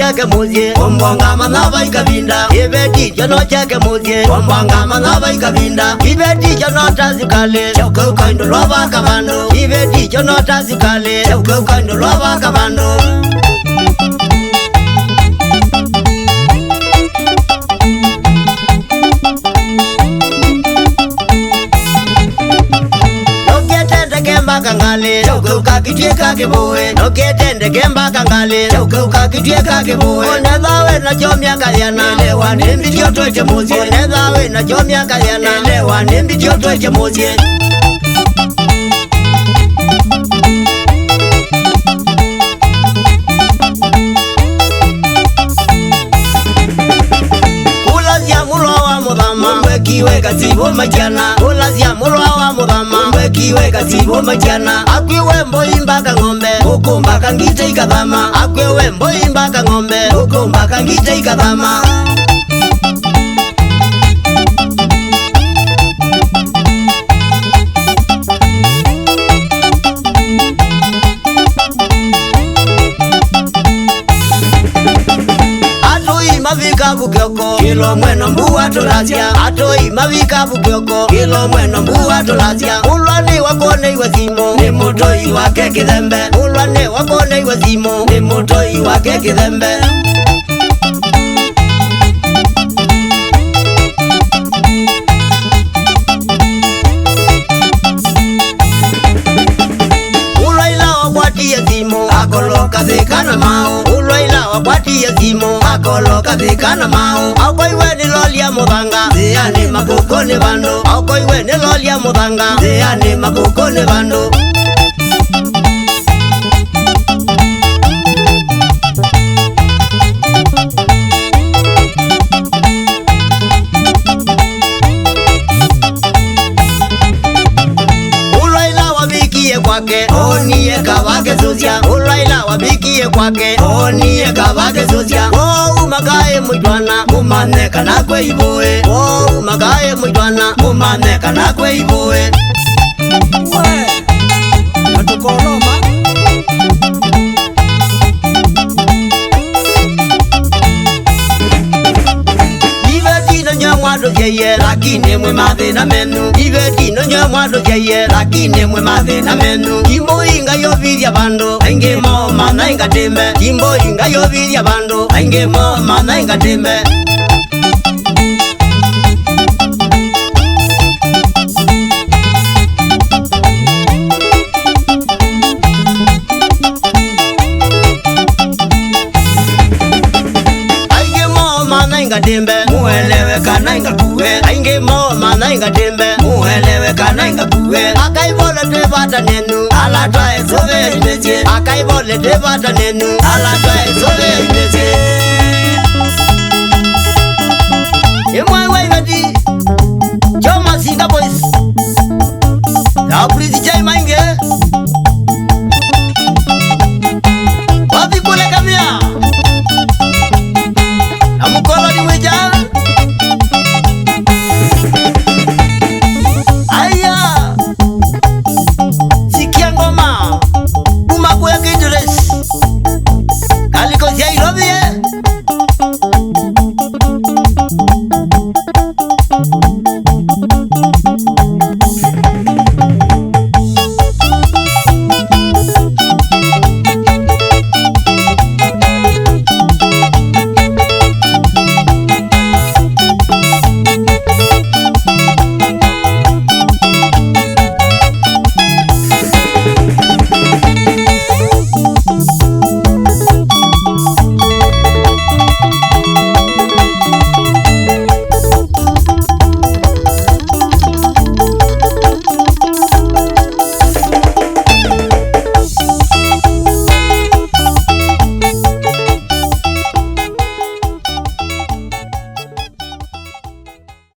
chake muzie ombonga manava ikabinda ibeti jono chake muzie ombonga manava ikabinda ibeti jono tazikale chauka ukaindo lova kabando ibeti jono tazikale chauka ukaindo lova kabando kangale chauka kitie kiboe noketende kemba kangale chauka kitie kiboe onedawe na jomya kaliana lewa nimbi tioto chemozi onedawe na jomya kaliana lewa nimbi tioto chemozi kiwe kasibo machana ulazia mulwa wa mudama mbe kiwe kasibo machana akwiwe mboimba ngombe ukumba kangite ikadhama akwiwe mboimba ngombe ukumba kangite ikadhama mavika bukyoko kilo mweno mbuwa tolazia atoi mavika bukyoko kilo mweno mbuwa tolazia ulwane wakone iwazimo ni mutoi wake kidhembe ulwane wakone iwazimo ni mutoi wake kidhembe akoloka thikana mao ulwaila wakwati yazimo akoloka thikana mao akoiwe ni lolia muthanga thiani makuko ni bando akoiwe ni lolia muthanga thiani makuko ni bando kwake oniye kabake sozia ulaila wabikiye kwake oniye kabake sozia umagaye mujwana mumaneka nakwe iboe umagaye mujwana mumaneka nakwe iboe katukoloma mwado jeye lakini mwe mathina menu ibeti no nya mwado jeye lakini mwe mathina menu imbo inga yoviria bando ainge mo mana inga tembe imbo inga yoviria bando ainge mo mana inga tembe Dembe muelewe kana inga kuwe ainge mo mana inga dembe muelewe kana inga kuwe akaibole tebata nenu ala twae sove nimeje akaibole tebata nenu ala twae